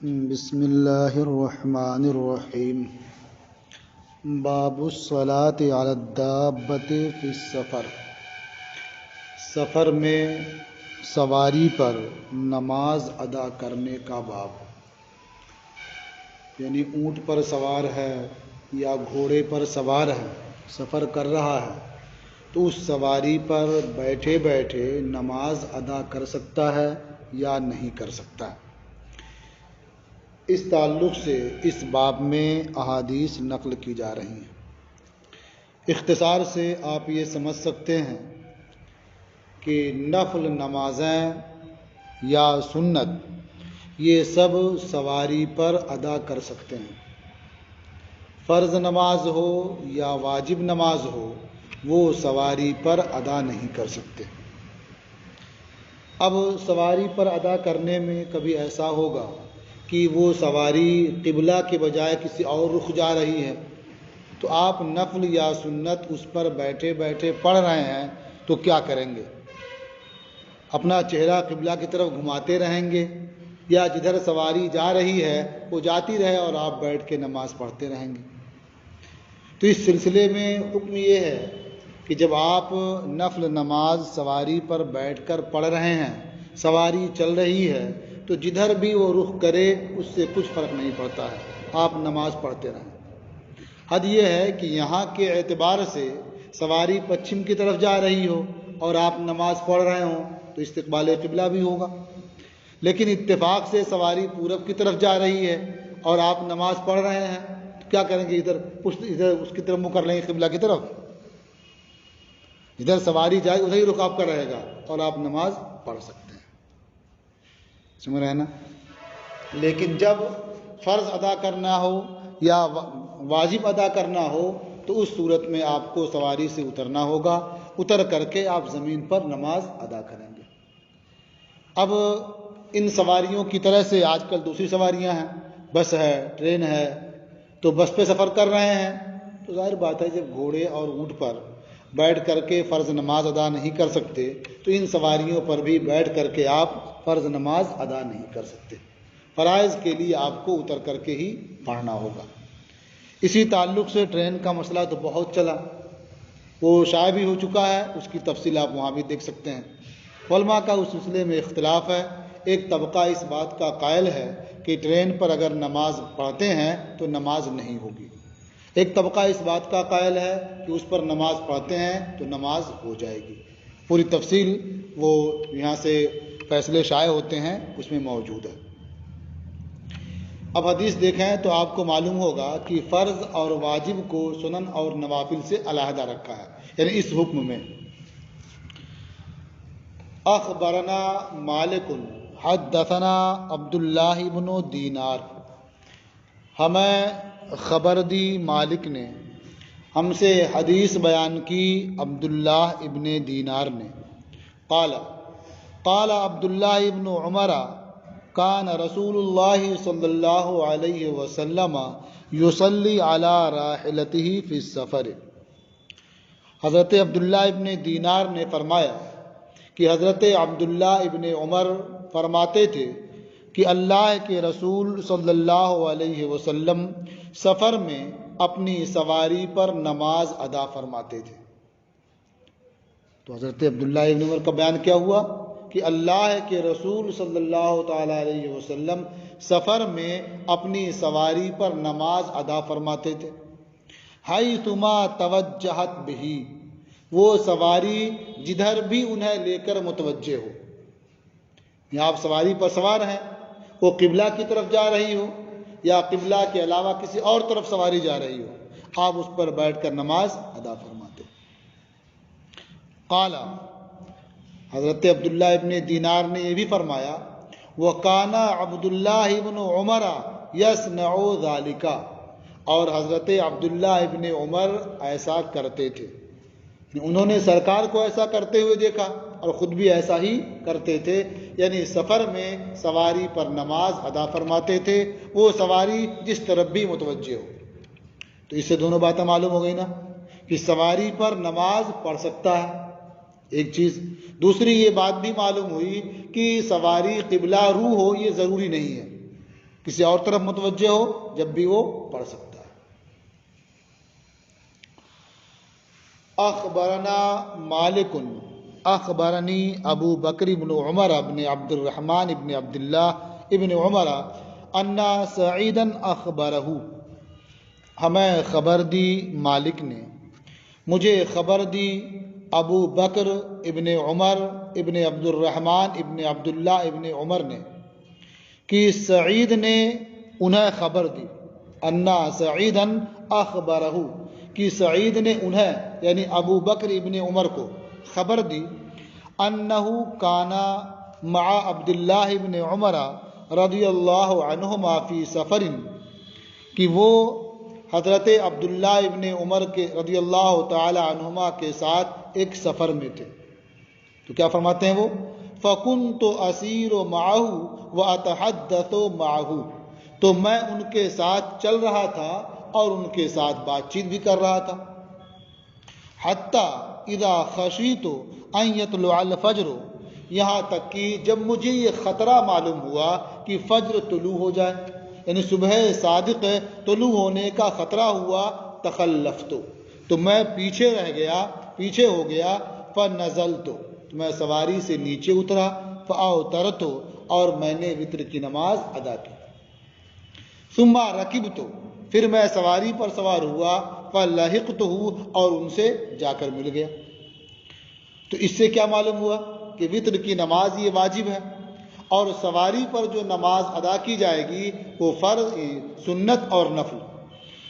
بسم اللہ الرحمن الرحیم باب الصلاۃ علی الدابۃ فی السفر، سفر میں سواری پر نماز ادا کرنے کا باب، یعنی اونٹ پر سوار ہے یا گھوڑے پر سوار ہے، سفر کر رہا ہے تو اس سواری پر بیٹھے بیٹھے نماز ادا کر سکتا ہے یا نہیں کر سکتا ہے۔ اس تعلق سے اس باب میں احادیث نقل کی جا رہی ہیں۔ اختصار سے آپ یہ سمجھ سکتے ہیں کہ نفل نمازیں یا سنت یہ سب سواری پر ادا کر سکتے ہیں، فرض نماز ہو یا واجب نماز ہو وہ سواری پر ادا نہیں کر سکتے۔ اب سواری پر ادا کرنے میں کبھی ایسا ہوگا کہ وہ سواری قبلہ کے بجائے کسی اور رخ جا رہی ہے، تو آپ نفل یا سنت اس پر بیٹھے بیٹھے پڑھ رہے ہیں تو کیا کریں گے؟ اپنا چہرہ قبلہ کی طرف گھماتے رہیں گے یا جدھر سواری جا رہی ہے وہ جاتی رہے اور آپ بیٹھ کے نماز پڑھتے رہیں گے؟ تو اس سلسلے میں حکم یہ ہے کہ جب آپ نفل نماز سواری پر بیٹھ کر پڑھ رہے ہیں، سواری چل رہی ہے، تو جدھر بھی وہ رخ کرے اس سے کچھ فرق نہیں پڑتا ہے، آپ نماز پڑھتے رہیں۔ حد یہ ہے کہ یہاں کے اعتبار سے سواری پچھم کی طرف جا رہی ہو اور آپ نماز پڑھ رہے ہوں تو استقبال قبلہ بھی ہوگا، لیکن اتفاق سے سواری پورب کی طرف جا رہی ہے اور آپ نماز پڑھ رہے ہیں تو کیا کریں گے؟ ادھر اس کی طرف منہ کر لیں گے، قبلہ کی طرف، جدھر سواری جائے ادھر ہی رخ آپ کا رہے گا اور آپ نماز پڑھ سکتے ہیں، سمجھ رہے ہیں نا؟ لیکن جب فرض ادا کرنا ہو یا واجب ادا کرنا ہو تو اس صورت میں آپ کو سواری سے اترنا ہوگا، اتر کر کے آپ زمین پر نماز ادا کریں گے۔ اب ان سواریوں کی طرح سے آج کل دوسری سواریاں ہیں، بس ہے، ٹرین ہے، تو بس پہ سفر کر رہے ہیں تو ظاہر بات ہے جب گھوڑے اور اونٹ پر بیٹھ کر کے فرض نماز ادا نہیں کر سکتے تو ان سواریوں پر بھی بیٹھ کر کے آپ فرض نماز ادا نہیں کر سکتے، فرائض کے لیے آپ کو اتر کر کے ہی پڑھنا ہوگا۔ اسی تعلق سے ٹرین کا مسئلہ تو بہت چلا، وہ شائع بھی ہو چکا ہے، اس کی تفصیل آپ وہاں بھی دیکھ سکتے ہیں۔ علماء کا اس سلسلے میں اختلاف ہے، ایک طبقہ اس بات کا قائل ہے کہ ٹرین پر اگر نماز پڑھتے ہیں تو نماز نہیں ہوگی، ایک طبقہ اس بات کا قائل ہے کہ اس پر نماز پڑھتے ہیں تو نماز ہو جائے گی۔ پوری تفصیل وہ یہاں سے فیصلے شائع ہوتے ہیں اس میں موجود ہے۔ اب حدیث دیکھیں تو آپ کو معلوم ہوگا کہ فرض اور واجب کو سنن اور نوافل سے علیحدہ رکھا ہے، یعنی اس حکم میں۔ اخبرنا مالک حدثنا عبداللہ بن دینار، ہمیں خبر دی مالک نے، ہم سے حدیث بیان کی عبداللہ ابن دینار نے، قال عبداللہ ابن عمر کان رسول اللہ صلی اللہ علیہ وسلم یصلی علی راحلتہ فی السفر، حضرت عبداللہ ابن دینار نے فرمایا کہ حضرت عبداللہ ابن عمر فرماتے تھے کہ اللہ کے رسول صلی اللہ علیہ وسلم سفر میں اپنی سواری پر نماز ادا فرماتے تھے۔ تو حضرت عبداللہ ابن عمر کا بیان کیا ہوا کہ اللہ کے رسول صلی اللہ تعالی علیہ وسلم سفر میں اپنی سواری پر نماز ادا فرماتے تھے، حیثما توجہت بہ، وہ سواری جدھر بھی انہیں لے کر متوجہ ہو، یا آپ سواری پر سوار ہیں، وہ قبلہ کی طرف جا رہی ہو یا قبلہ کے علاوہ کسی اور طرف سواری جا رہی ہو، آپ اس پر بیٹھ کر نماز ادا فرماتے۔ قال، حضرت عبداللہ ابن دینار نے یہ بھی فرمایا، وَقَانَ عَبْدُ اللَّهِ ابن عمر يَصْنَعُ ذَلِكَ، اور حضرت عبداللہ ابن عمر ایسا کرتے تھے، انہوں نے سرکار کو ایسا کرتے ہوئے دیکھا اور خود بھی ایسا ہی کرتے تھے، یعنی سفر میں سواری پر نماز ادا فرماتے تھے، وہ سواری جس طرف بھی متوجہ ہو۔ تو اس سے دونوں باتیں معلوم ہو گئی نا کہ سواری پر نماز پڑھ سکتا ہے، ایک چیز، دوسری یہ بات بھی معلوم ہوئی کہ سواری قبلہ رو ہو یہ ضروری نہیں ہے کسی اور طرف متوجہ ہو جب بھی وہ پڑھ سکتا ہے. اخبرنا مالک اخبرنی ابو بکر بن عمر بن عبد الرحمن بن عبد اللہ ابن عمر ان سعیدا اخبرہ، ہمیں خبر دی مالک نے، مجھے خبر دی ابو بکر ابن عمر ابن عبد الرحمن ابن عبداللہ ابن عمر نے کہ سعید نے انہیں خبر دی، انا سعیدا اخبرہ، کہ سعید نے انہیں یعنی ابو بکر ابن عمر کو خبر دی، انہو کانا مع عبداللہ ابن عمر رضی اللہ عنہما فی سفر، کہ وہ حضرت عبداللہ ابن عمر کے رضی اللہ تعالی عنہما کے ساتھ ایک سفر میں تھے. تو کیا فرماتے ہیں وہ، فَكُنْتُ أَسِيرُ مَعَهُ وَأَتَحَدَّثُ مَعَهُ، تو میں ان کے ساتھ چل رہا تھا اور ان کے ساتھ بات چیت بھی کر رہا تھا. حَتَّى إِذَا خَشِيتُ أَن يَطْلُعَ الْفَجْرُ، یہاں تک کہ جب مجھے یہ خطرہ معلوم ہوا کہ فجر طلوع ہو جائے، یعنی صبح صادق طلوع ہونے کا خطرہ ہوا، تخلفت، تو میں پیچھے رہ گیا، پیچھے ہو گیا، فنزلت، تو میں سواری سے نیچے اترا، فاوترت، اور میں نے وتر کی نماز ادا کی. ثم رکبت، پھر میں سواری پر سوار ہوا، فلحقتہ، اور ان سے جا کر مل گیا. تو اس سے کیا معلوم ہوا کہ وتر کی نماز یہ واجب ہے، اور سواری پر جو نماز ادا کی جائے گی وہ فرض، سنت اور نفل،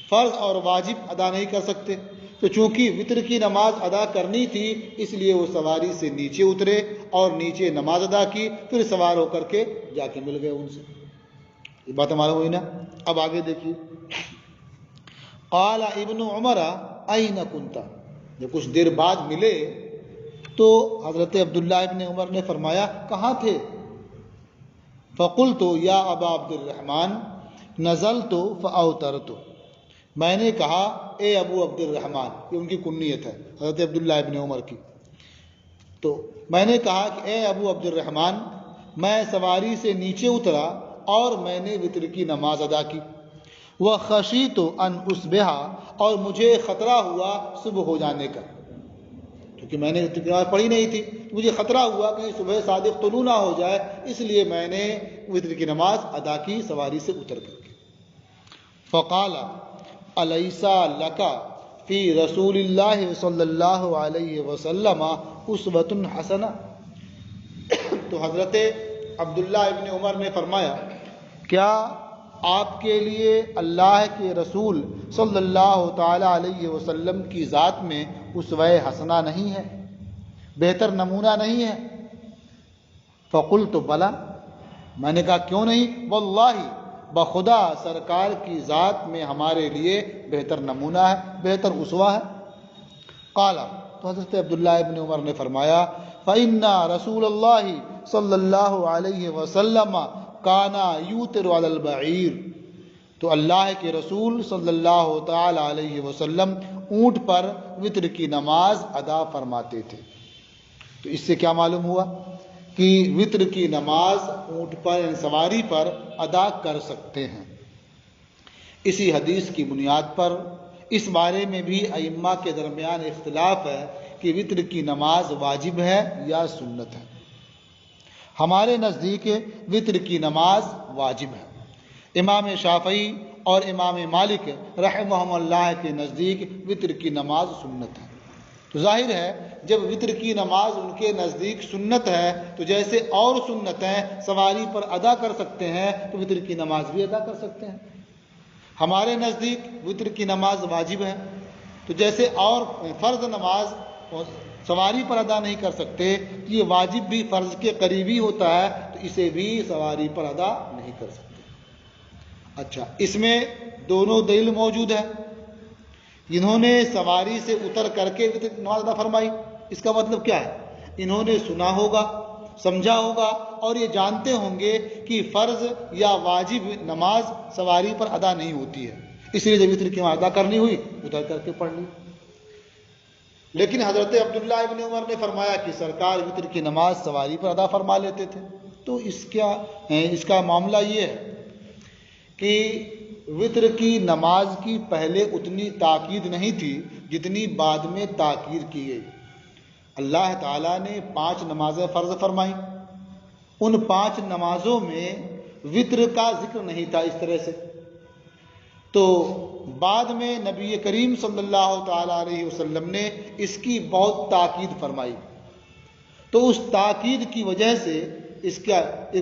فرض اور واجب ادا نہیں کر سکتے. تو چونکہ وتر کی نماز ادا کرنی تھی اس لیے وہ سواری سے نیچے اترے اور نیچے نماز ادا کی، پھر سوار ہو کر کے جا کے مل گئے ان سے. یہ بات معلوم ہوئی نا. اب آگے دیکھیے، قال ابن عمر این کنت، جب کچھ دیر بعد ملے تو حضرت عبداللہ ابن عمر نے فرمایا کہاں تھے؟ فقلت یا ابا عبد الرحمن نزلت فاوترت، میں نے کہا اے ابو عبد الرحمن، یہ ان کی کنیت ہے حضرت عبداللہ ابن عمر کی، تو میں نے کہا کہ اے ابو عبد الرحمن، میں سواری سے نیچے اترا اور میں نے وتر کی نماز ادا کی. وخشیت ان اصبح، اور مجھے خطرہ ہوا صبح ہو جانے کا، کیونکہ میں نے وتر کی نماز پڑھی نہیں تھی، مجھے خطرہ ہوا کہ صبح صادق طلوع نہ ہو جائے، اس لیے میں نے وتر کی نماز ادا کی سواری سے اتر کر کے. فقال الیس لک فی رسول اللہ صلی اللہ علیہ وسلم اسوۃ حسنہ، تو حضرت عبداللہ ابن عمر نے فرمایا کیا آپ کے لیے اللہ کے رسول صلی اللہ تعالی علیہ وسلم کی ذات میں اسوہ حسنہ نہیں ہے، بہتر نمونہ نہیں ہے؟ فقلت بلا، میں نے کہا کیوں نہیں، واللہ، بخدا سرکار کی ذات میں ہمارے لیے بہتر نمونہ ہے، بہتر اسوہ ہے. قال، تو حضرت عبداللہ ابن عمر نے فرمایا فإن رسول اللہ صلی اللہ علیہ وسلم کانا یوتر علی البعیر، تو اللہ کے رسول صلی اللہ تعالی علیہ وسلم اونٹ پر وتر کی نماز ادا فرماتے تھے. تو اس سے کیا معلوم ہوا کہ وتر کی نماز اونٹ پر یعنی سواری پر ادا کر سکتے ہیں. اسی حدیث کی بنیاد پر اس بارے میں بھی ائمہ کے درمیان اختلاف ہے کہ وتر کی نماز واجب ہے یا سنت ہے. ہمارے نزدیک وتر کی نماز واجب ہے، امام شافعی اور امام مالک رحمہم اللہ کے نزدیک وتر کی نماز سنت ہے. تو ظاہر ہے جب وتر کی نماز ان کے نزدیک سنت ہے تو جیسے اور سنتیں سواری پر ادا کر سکتے ہیں تو وتر کی نماز بھی ادا کر سکتے ہیں. ہمارے نزدیک وتر کی نماز واجب ہے، تو جیسے اور فرض نماز سواری پر ادا نہیں کر سکتے تو یہ واجب بھی فرض کے قریبی ہوتا ہے، تو اسے بھی سواری پر ادا نہیں کر سکتے. اچھا، اس میں دونوں دلیل موجود ہیں. انہوں نے سواری سے اتر کر کے نماز ادا فرمائی، اس کا مطلب کیا ہے؟ انہوں نے سنا ہوگا، سمجھا ہوگا اور یہ جانتے ہوں گے کہ فرض یا واجب نماز سواری پر ادا نہیں ہوتی ہے، اس لیے جب وتر کی نماز ادا کرنی ہوئی اتر کر کے پڑھ لی. لیکن حضرت عبداللہ ابن عمر نے فرمایا کہ سرکار وتر کی نماز سواری پر ادا فرما لیتے تھے. تو اس کا معاملہ یہ ہے کہ وطر کی نماز کی پہلے اتنی تاکید نہیں تھی جتنی بعد میں تاکید کی گئی۔ اللہ تعالیٰ نے 5 نمازیں فرض فرمائیں، ان 5 نمازوں میں وطر کا ذکر نہیں تھا اس طرح سے، تو بعد میں نبی کریم صلی اللہ تعالیٰ علیہ وسلم نے اس کی بہت تاکید فرمائی، تو اس تاکید کی وجہ سے اس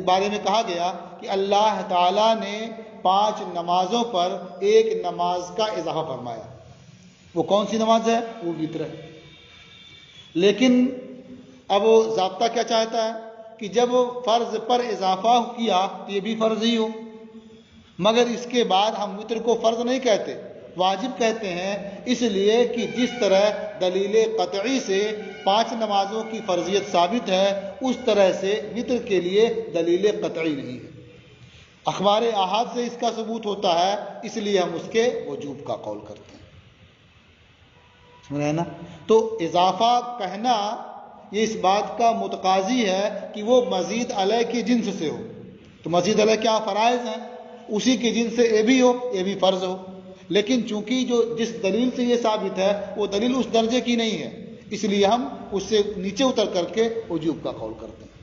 بارے میں کہا گیا کہ اللہ تعالیٰ نے 5 نمازوں پر ایک نماز کا اضافہ فرمایا۔ وہ کون سی نماز ہے؟ وہ وطر ہے۔ لیکن اب وہ ضابطہ کیا چاہتا ہے کہ جب فرض پر اضافہ کیا تو یہ بھی فرض ہی ہو، مگر اس کے بعد ہم وطر کو فرض نہیں کہتے، واجب کہتے ہیں، اس لیے کہ جس طرح دلیل قطعی سے 5 نمازوں کی فرضیت ثابت ہے، اس طرح سے وطر کے لیے دلیل قطعی نہیں ہے۔ اخبار احاد سے اس کا ثبوت ہوتا ہے، اس لیے ہم اس کے وجوب کا قول کرتے ہیں۔ سمجھ رہے ہیں نا؟ تو اضافہ کہنا یہ اس بات کا متقاضی ہے کہ وہ مزید علیہ کی جنس سے ہو، تو مزید علیہ کیا فرائض ہیں، اسی کی جنس سے یہ بھی ہو، یہ بھی فرض ہو، لیکن چونکہ جس دلیل سے یہ ثابت ہے وہ دلیل اس درجے کی نہیں ہے، اس لیے ہم اس سے نیچے اتر کر کے وجوب کا قول کرتے ہیں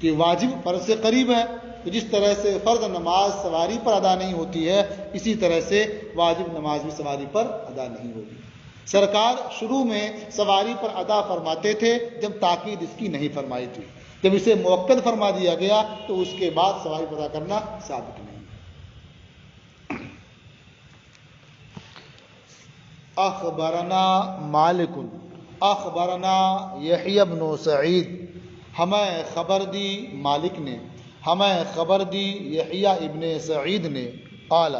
کہ واجب فرض سے قریب ہے۔ تو جس طرح سے فرض نماز سواری پر ادا نہیں ہوتی ہے، اسی طرح سے واجب نماز بھی سواری پر ادا نہیں ہوگی۔ سرکار شروع میں سواری پر ادا فرماتے تھے جب تاکید اس کی نہیں فرمائی تھی، جب اسے موقت فرما دیا گیا تو اس کے بعد سواری پر ادا کرنا ثابت نہیں۔ اخبرنا مالک اخبرنا یحییٰ بن سعید، ہمیں خبر دی مالک نے، ہمیں خبر دی یحییٰ ابن سعید نے، قال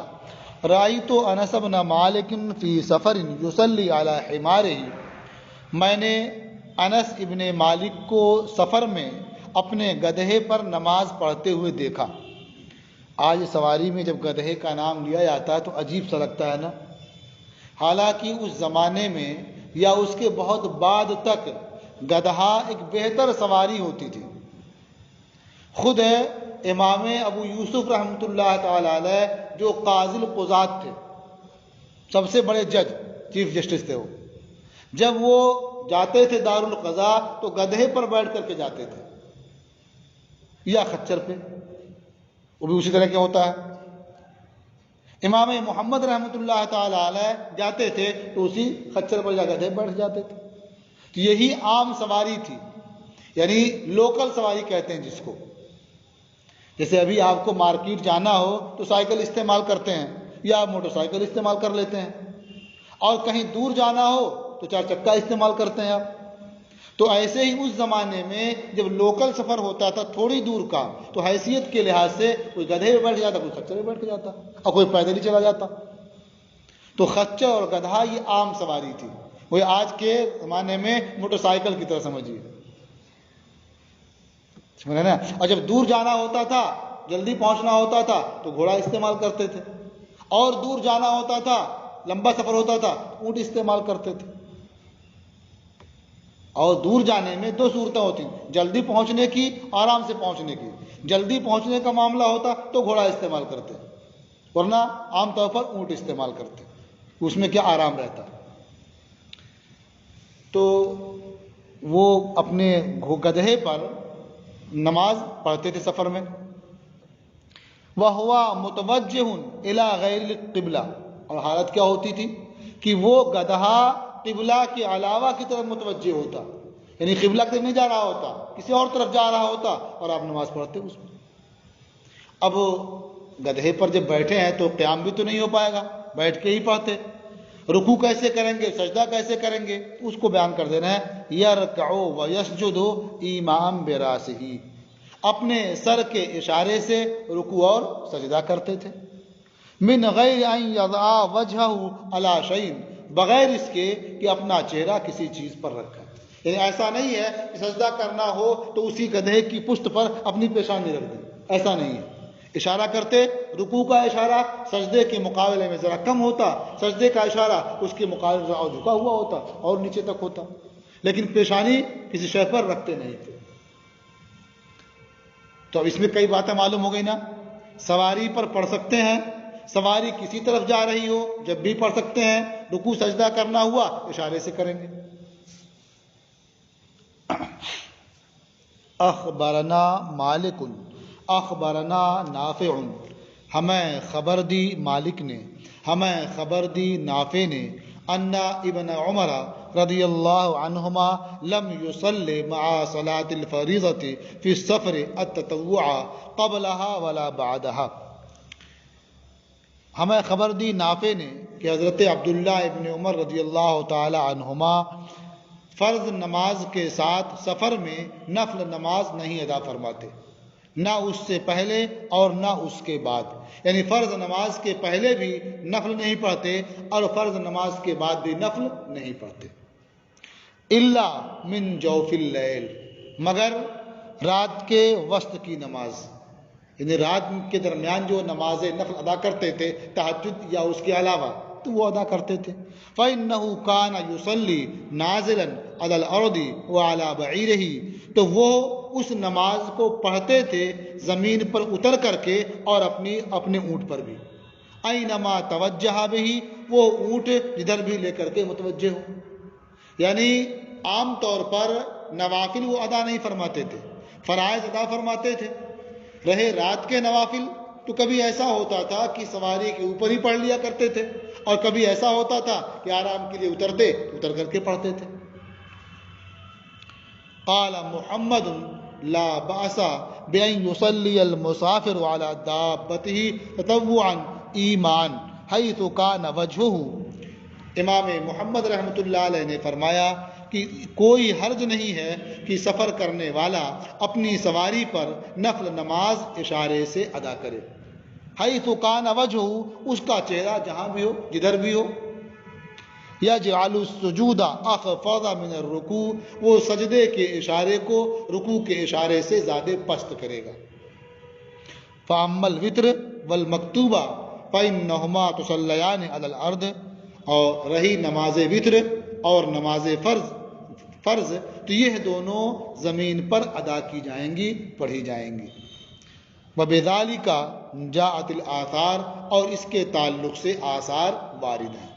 رأیت انس بن مالک فی سفر یصلی علی حمارہ، میں نے انس ابن مالک کو سفر میں اپنے گدھے پر نماز پڑھتے ہوئے دیکھا۔ آج سواری میں جب گدھے کا نام لیا جاتا ہے تو عجیب سا لگتا ہے نا، حالانکہ اس زمانے میں یا اس کے بہت بعد تک گدھا ایک بہتر سواری ہوتی تھی۔ خود امام ابو یوسف رحمۃ اللہ تعالی علیہ جو قاضی القضات تھے، سب سے بڑے جج، چیف جسٹس تھے، وہ جب وہ جاتے تھے دارالقضاء تو گدھے پر بیٹھ کر کے جاتے تھے یا خچر پہ، وہ بھی اسی طرح کیا ہوتا ہے۔ امام محمد رحمۃ اللہ تعالی علیہ جاتے تھے تو اسی خچر پر جا گدھے بیٹھ جاتے تھے، تو یہی عام سواری تھی، یعنی لوکل سواری کہتے ہیں جس کو۔ جیسے ابھی آپ کو مارکیٹ جانا ہو تو سائیکل استعمال کرتے ہیں یا موٹر سائیکل استعمال کر لیتے ہیں، اور کہیں دور جانا ہو تو 4 چکا استعمال کرتے ہیں آپ۔ تو ایسے ہی اس زمانے میں جب لوکل سفر ہوتا تھا تھوڑی دور کا، تو حیثیت کے لحاظ سے کوئی گدھے پہ بیٹھ جاتا، کوئی خچر پہ بیٹھ جاتا، اور کوئی پیدل ہی چلا جاتا۔ تو خچر اور گدھا یہ عام سواری تھی، وہ آج کے زمانے میں موٹر سائیکل کی طرح سمجھیے، سمجھ رہے نا۔ اور جب دور جانا ہوتا تھا، جلدی پہنچنا ہوتا تھا تو گھوڑا استعمال کرتے تھے، اور دور جانا ہوتا تھا، لمبا سفر ہوتا تھا، اونٹ استعمال کرتے تھے۔ اور دور جانے میں 2 صورتیں ہوتی ہیں، جلدی پہنچنے کی، آرام سے پہنچنے کی۔ جلدی پہنچنے کا معاملہ ہوتا تو گھوڑا استعمال کرتے، ورنہ عام طور پر اونٹ استعمال کرتے، اس میں کیا آرام رہتا۔ تو وہ اپنے گدھے پر نماز پڑھتے تھے سفر میں۔ وَهُوَ مُتَوَجِّهٌ إِلَى غَيْرِ الْقِبْلَةِ، اور حالت کیا ہوتی تھی کہ وہ گدھا قبلہ کے علاوہ کی طرف متوجہ ہوتا، یعنی قبلہ کی طرف نہیں جا رہا ہوتا، کسی اور طرف جا رہا ہوتا، اور آپ نماز پڑھتے اس میں۔ اب گدھے پر جب بیٹھے ہیں تو قیام بھی تو نہیں ہو پائے گا، بیٹھ کے ہی پڑھتے، رکوع کیسے کریں گے، سجدہ کیسے کریں گے، اس کو بیان کر دینا ہے۔ یرکع ویسجد ایمام براسہ، اپنے سر کے اشارے سے رکوع اور سجدہ کرتے تھے۔ من غیر ان یضع وجہہ علی شیء، بغیر اس کے کہ اپنا چہرہ کسی چیز پر رکھا، یعنی ایسا نہیں ہے کہ سجدہ کرنا ہو تو اسی گدھے کی پشت پر اپنی پیشانی رکھ دیں، ایسا نہیں ہے۔ اشارہ کرتے، رکوع کا اشارہ سجدے کے مقابلے میں ذرا کم ہوتا، سجدے کا اشارہ اس کے مقابلے میں ذرا اور جھکا ہوا ہوتا اور نیچے تک ہوتا، لیکن پیشانی کسی شے پر رکھتے نہیں تھے۔ تو اب اس میں کئی باتیں معلوم ہو گئی نا۔ سواری پر پڑھ سکتے ہیں، سواری کسی طرف جا رہی ہو جب بھی پڑھ سکتے ہیں، رکوع سجدہ کرنا ہوا اشارے سے کریں گے۔ اخبرنا مالک اخبرنا نافع، ہمیں خبر دی مالک نے، ہمیں خبر دی نافع نے، ان ابن عمر رضی اللہ عنہما لم يصلی مع صلاة الفریضۃ فی السفر التطوع قبلها ولا بعدها۔ ہمیں خبر دی نافع نے کہ حضرت عبداللہ ابن عمر رضی اللہ تعالی عنہما فرض نماز کے ساتھ سفر میں نفل نماز نہیں ادا فرماتے، نہ اس سے پہلے اور نہ اس کے بعد، یعنی فرض نماز کے پہلے بھی نفل نہیں پڑھتے اور فرض نماز کے بعد بھی نفل نہیں پڑھتے۔ الا من جوف اللیل، مگر رات کے وسط کی نماز، یعنی رات کے درمیان جو نماز نفل ادا کرتے تھے تہجد یا اس کے علاوہ تو وہ ادا کرتے تھے۔ فَإِنَّهُ كَانَ يُصَلِّي نَازِلًا عَلَى الْأَرْضِ وَعَلَى بَعِيرِهِ، تو وہ اس نماز کو پڑھتے تھے زمین پر اتر کر کے اور اپنے اونٹ پر بھی۔ اَيْنَمَا تَوَجَّهَ بِهِ، وہ اونٹ جدھر بھی لے کر کے متوجہ ہو، یعنی عام طور پر نوافل وہ ادا نہیں فرماتے تھے، فرائض ادا فرماتے تھے۔ رہے رات کے نوافل تو کبھی ایسا ہوتا تھا کہ سواری کے اوپر ہی پڑھ لیا کرتے تھے، اور کبھی ایسا ہوتا تھا کہ آرام کے لیے اتر کر کے پڑھتے تھے۔ قال محمد لا بأس بأن يصلي المسافر على دابته تطوعا ایمان حيث كان وجهه، امام محمد رحمۃ اللہ علیہ نے فرمایا کہ کوئی حرج نہیں ہے کہ سفر کرنے والا اپنی سواری پر نفل نماز اشارے سے ادا کرے، حیث کان وجہہ، اس کا چہرہ جہاں بھی ہو جدھر بھی ہو۔ یجعل السجود اخفض من الرکوع، وہ سجدے کے اشارے کو رکوع کے اشارے سے زیادہ پست کرے گا۔ فاما الوتر والمکتوبہ فانہما تصلیان علی الارض، اور رہی نماز وتر اور نماز فرض تو یہ دونوں زمین پر ادا کی جائیں گی، پڑھی جائیں گی۔ وبذالک جاءت الآثار، اور اس کے تعلق سے آثار وارد ہیں،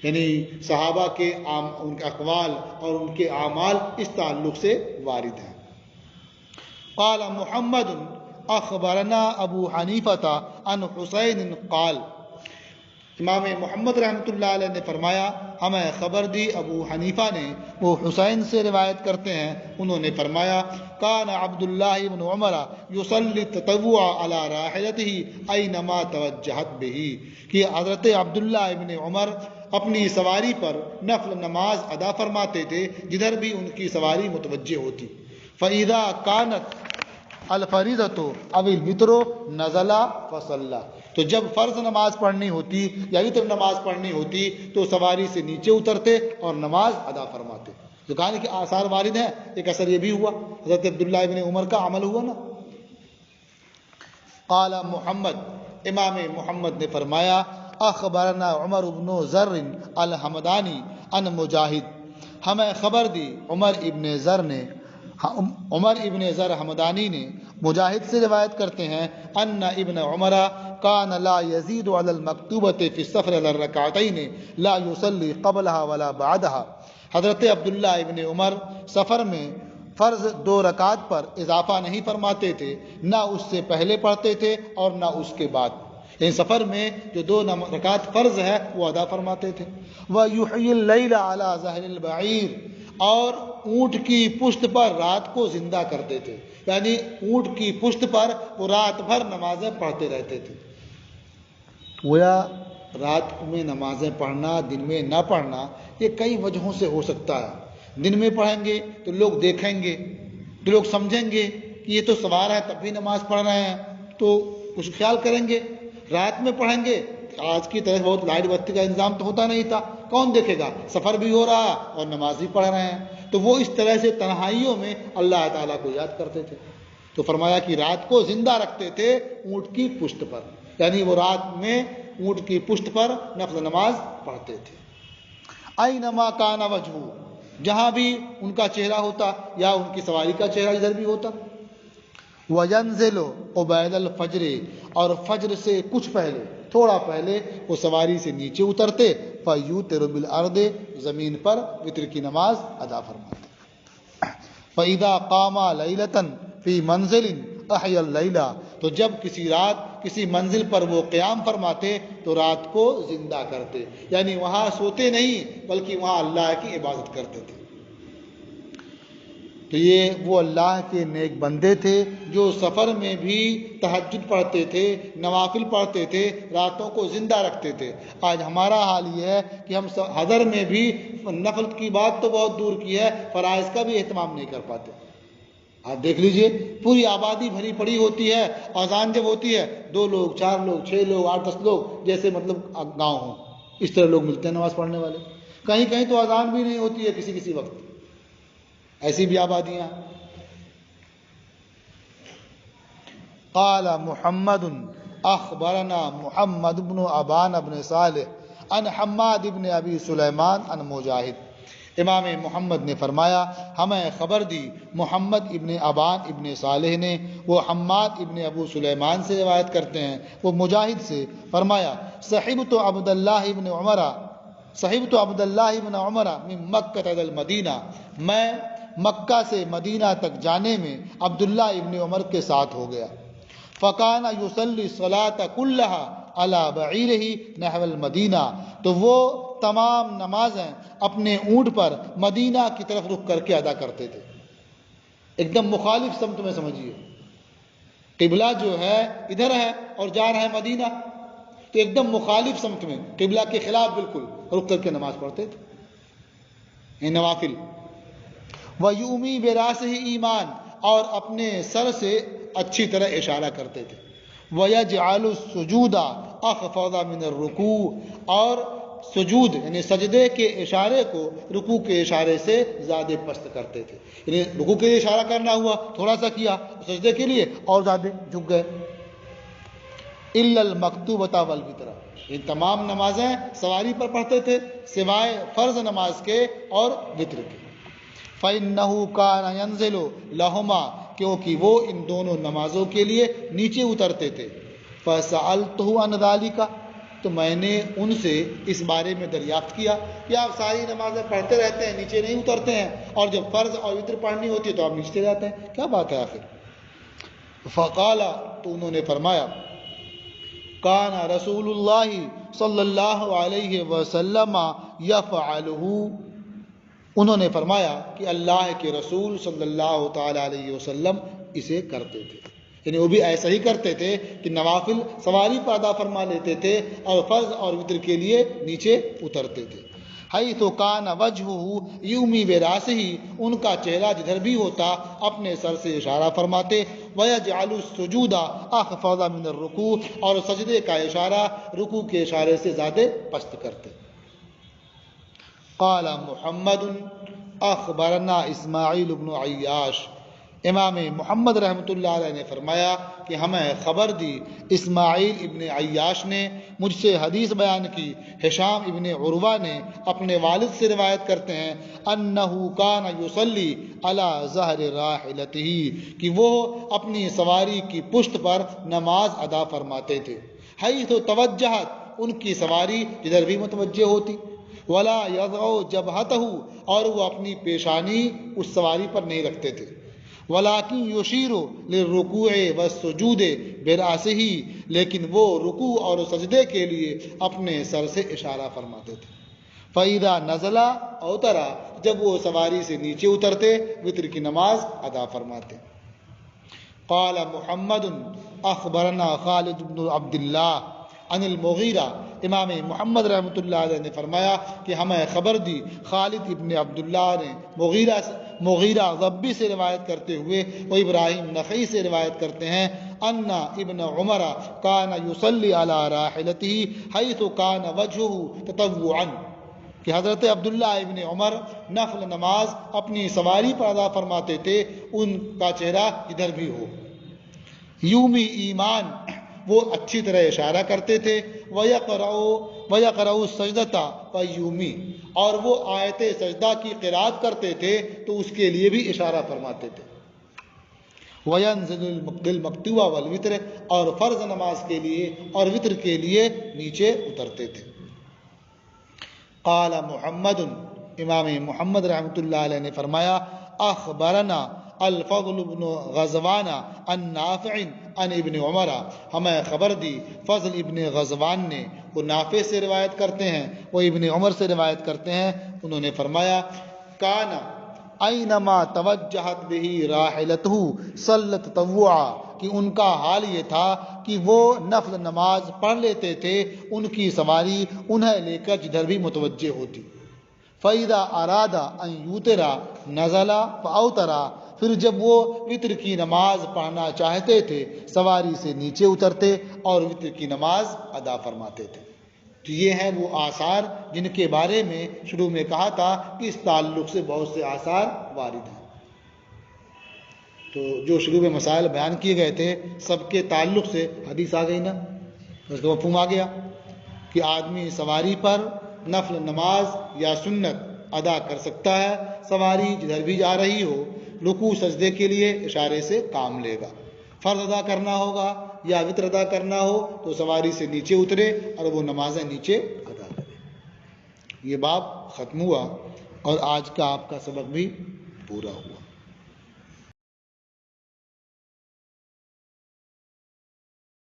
یعنی صحابہ کے ان کے اقوال اور ان کے اعمال اس تعلق سے وارد ہیں۔ قال محمد اخبرنا ابو حنیفہ عن حسین قال، امام محمد رحمۃ اللہ علیہ نے فرمایا ہمیں خبر دی ابو حنیفہ نے، وہ حسین سے روایت کرتے ہیں، انہوں نے فرمایا کان عبداللہ بن عمر یصلی التطوع علی راحلتہ اینما توجہت بہ، کہ حضرت عبداللہ ابن عمر اپنی سواری پر نفل نماز ادا فرماتے تھے جدھر بھی ان کی سواری متوجہ ہوتی۔ فاذا کانت الفریضۃ او الوتر نزل فصلی، تو جب فرض نماز پڑھنی ہوتی یا وتر نماز پڑھنی ہوتی تو سواری سے نیچے اترتے اور نماز ادا فرماتے۔ جو کہا کہ آثار وارد ہیں، ایک اثر یہ بھی ہوا، حضرت عبداللہ ابن عمر کا عمل ہوا نا۔ قال محمد، امام محمد نے فرمایا اخبرنا عمر بن زر الحمدانی عن مجاہد، ہمیں خبر دی عمر ابن زر حمدانی نے مجاہد سے روایت کرتے ہیں ان ابن عمر کان لا یزید علی المکتوبۃ فی السفر علی الرکعتین لا یصلی قبلها ولا بعدها، حضرت عبداللہ ابن عمر سفر میں فرض 2 رکعت پر اضافہ نہیں فرماتے تھے، نہ اس سے پہلے پڑھتے تھے اور نہ اس کے بعد، یعنی سفر میں جو 2 رکعت فرض ہے وہ ادا فرماتے تھے۔ وَيُحْيِي اللَّيْلَ عَلَى ظَهْرِ الْبَعِيرِ، اور اونٹ کی پشت پر رات کو زندہ کرتے تھے، یعنی اونٹ کی پشت پر وہ رات بھر نمازیں پڑھتے رہتے تھے۔ گویا رات میں نمازیں پڑھنا، دن میں نہ پڑھنا، یہ کئی وجہوں سے ہو سکتا ہے۔ دن میں پڑھیں گے تو لوگ دیکھیں گے، تو لوگ سمجھیں گے کہ یہ تو سوار ہے تب بھی نماز پڑھ رہے ہیں، تو کچھ خیال کریں گے۔ رات میں پڑھیں گے، آج کی طرح بہت لائٹ بتی کا انتظام تو ہوتا نہیں تھا، کون دیکھے گا، سفر بھی ہو رہا اور نماز بھی پڑھ رہے ہیں، تو وہ اس طرح سے تنہائیوں میں اللہ تعالیٰ کو یاد کرتے تھے۔ تو فرمایا کہ رات کو زندہ رکھتے تھے اونٹ کی پشت پر، یعنی وہ رات میں اونٹ کی پشت پر نفل نماز پڑھتے تھے۔ اینما کان وجہہ، جہاں بھی ان کا چہرہ ہوتا یا ان کی سواری کا چہرہ ادھر بھی ہوتا۔ وَيَنزِلُ قُبَيْلَ الْفَجْرِ، اور فجر سے کچھ پہلے، تھوڑا پہلے وہ سواری سے نیچے اترتے، فَيُوتِرُ بِالْأَرْضِ، زمین پر وتر کی نماز ادا فرماتے۔ فَإِذَا قَامَ لَيْلَةً فِي مَنزِلٍ أَحْيَا اللَّيْلَ، تو جب کسی رات کسی منزل پر وہ قیام فرماتے تو رات کو زندہ کرتے، یعنی وہاں سوتے نہیں بلکہ وہاں اللہ کی عبادت کرتے تھے۔ تو یہ وہ اللہ کے نیک بندے تھے جو سفر میں بھی تہجد پڑھتے تھے، نوافل پڑھتے تھے، راتوں کو زندہ رکھتے تھے۔ آج ہمارا حال یہ ہے کہ ہم حضر میں بھی نفل کی بات تو بہت دور کی ہے، فرائض کا بھی اہتمام نہیں کر پاتے۔ آپ دیکھ لیجئے، پوری آبادی بھری پڑی ہوتی ہے، اذان جب ہوتی ہے 2 لوگ 4 لوگ 6 لوگ 8 10 لوگ، جیسے مطلب گاؤں ہوں، اس طرح لوگ ملتے ہیں نماز پڑھنے والے۔ کہیں کہیں تو اذان بھی نہیں ہوتی ہے کسی وقت، ایسی بھی آبادیاں۔ قال محمد اخبرنا محمد بن ابان بن صالح عن حماد بن ابی سلیمان عن مجاہد، امام محمد نے فرمایا ہمیں خبر دی محمد ابن ابان ابن صالح نے، وہ حماد ابن ابو سلیمان سے روایت کرتے ہیں، وہ مجاہد سے، فرمایا صحبت عبد اللہ ابن عمر من مکہ الی المدینہ، میں مکہ سے مدینہ تک جانے میں عبداللہ ابن عمر کے ساتھ ہو گیا۔ فکان یصلی الصلاۃ کلھا علی بعیرہ نحو المدینہ، تو وہ تمام نمازیں اپنے اونٹ پر مدینہ کی طرف رخ کر کے ادا کرتے تھے۔ ایک دم مخالف سمت میں سمجھیے، قبلہ جو ہے ادھر ہے اور جا رہا ہے مدینہ، تو ایک دم مخالف سمت میں قبلہ کے خلاف بالکل رخ کر کے نماز پڑھتے تھے، یہ نوافل۔ وَيُؤْمِي بِرَأْسِهِ ایمان، اور اپنے سر سے اچھی طرح اشارہ کرتے تھے۔ وَيَجْعَلُ السُّجُودَ أَخْفَضَ مِنَ الرُّكُوعِ، اور سجود یعنی سجدے کے اشارے کو رکوع کے اشارے سے زیادہ پست کرتے تھے، یعنی رکوع کے لیے اشارہ کرنا ہوا تھوڑا سا کیا، سجدے کے لیے اور زیادہ جھک گئے۔ إِلَّا الْمَكْتُوبَةَ وَالْوِتْرَ، یہ تمام نمازیں سواری پر پڑھتے تھے سوائے فرض نماز کے اور وتر کے۔ فَإِنَّهُ كَانَ يَنزِلُ لَهُمَا، کیونکہ وہ ان دونوں نمازوں کے لیے نیچے اترتے تھے۔ فَسَأَلْتُهُ عَنْ ذَلِكَ، تو میں نے ان سے اس بارے میں دریافت کیا کہ آپ ساری نمازیں پڑھتے رہتے ہیں نیچے نہیں اترتے ہیں، اور جب فرض اور وتر پڑھنی ہوتی ہے تو آپ نیچے جاتے ہیں، کیا بات ہے آخر؟ فقال، تو انہوں نے فرمایا کان رسول اللہ صلی اللہ علیہ وسلم یفعلہ، انہوں نے فرمایا کہ اللہ کے رسول صلی اللہ تعالی علیہ وسلم اسے کرتے تھے، یعنی وہ بھی ایسا ہی کرتے تھے کہ نوافل سواری پر ادا فرما لیتے تھے اور فرض اور وتر کے لیے نیچے اترتے تھے۔ حیث کان وجہہ یومی براسہ، ان کا چہرہ جدھر بھی ہوتا اپنے سر سے اشارہ فرماتے، ویجعل السجود اخفض من الرکوع، اور سجدے کا اشارہ رکوع کے اشارے سے زیادہ پست کرتے۔ قال محمد اخبرنا اسماعیل بن عیاش، امام محمد رحمۃ اللہ علیہ نے فرمایا کہ ہمیں خبر دی اسماعیل ابن عیاش نے، مجھ سے حدیث بیان کی ہشام ابن عروہ نے اپنے والد سے روایت کرتے ہیں، انہ کان یصلی علی ظہر راحلتہ، کہ وہ اپنی سواری کی پشت پر نماز ادا فرماتے تھے، حیث توجہت، ان کی سواری جدھر بھی متوجہ ہوتی، ولا یضع جبہتہ، اور وہ اپنی پیشانی اس سواری پر نہیں رکھتے تھے، ولیکن یشیر للرکوع والسجود برأسہ، لیکن وہ رکوع اور سجدے کے لیے اپنے سر سے اشارہ فرماتے تھے۔ فَإِذَا نَزَلَ اوتر، جب وہ سواری سے نیچے اترتے وتر کی نماز ادا فرماتے۔ قال محمد اخبرنا خالد بن عبد اللہ عن المغیرہ، امام محمد رحمۃ اللہ علیہ نے فرمایا کہ ہمیں خبر دی خالد ابن عبداللہ نے مغیرہ ضبی سے روایت کرتے ہوئے، وہ ابراہیم نخعی سے روایت کرتے ہیں، ان ابن عمر کان یصلی علی راحلتہ حیث کان وجہہ تطوعا، کہ حضرت عبداللہ ابن عمر نفل نماز اپنی سواری پر ادا فرماتے تھے، ان کا چہرہ جدھر بھی ہو۔ یومی ایمان، وہ اچھی طرح اشارہ کرتے تھے، وَيَقْرَأُ السَّجْدَةَ وَيُومِي، اور وہ آیت سجدہ کی قرات کرتے تھے تو اس کے لیے بھی اشارہ فرماتے تھے۔ وَيَنزِلُ لِلْمَكْتُوبَ وَالْوِتْرِ، اور فرض نماز کے لیے اور وطر کے لیے نیچے اترتے تھے۔ قال محمد، امام محمد رحمۃ اللہ علیہ نے فرمایا، اخبرنا الفضل بن غزوان عن نافع عن ابن عمر، ہمیں خبر دی فضل ابن غزوان نے، وہ نافع سے روایت کرتے ہیں، وہ ابن عمر سے روایت کرتے ہیں، انہوں نے فرمایا کانا اینما توجہت بہ راحلتہ صلی تطوعا، کہ ان کا حال یہ تھا کہ وہ نفل نماز پڑھ لیتے تھے، ان کی سواری انہیں لے کر جدھر بھی متوجہ ہوتی۔ فَإِذَا أَرَادَ أَن يُوتِرَ نَزَلَ فَأَوْتَرَ، پھر جب وہ وطر کی نماز پڑھنا چاہتے تھے سواری سے نیچے اترتے اور وطر کی نماز ادا فرماتے تھے۔ تو یہ ہیں وہ آثار جن کے بارے میں شروع میں کہا تھا کہ اس تعلق سے بہت سے آثار وارد ہیں۔ تو جو شروع میں مسائل بیان کیے گئے تھے سب کے تعلق سے حدیث آ گئی نا، اس کا مفہوم آ گیا کہ آدمی سواری پر نفل نماز یا سنت ادا کر سکتا ہے، سواری جدھر بھی جا رہی ہو رکوع سجدے کے لیے اشارے سے کام لے گا، فرض ادا کرنا ہوگا یا وطر ادا کرنا ہو تو سواری سے نیچے اترے اور وہ نمازیں نیچے ادا کرے۔ یہ باب ختم ہوا اور آج کا آپ کا سبق بھی پورا ہوا۔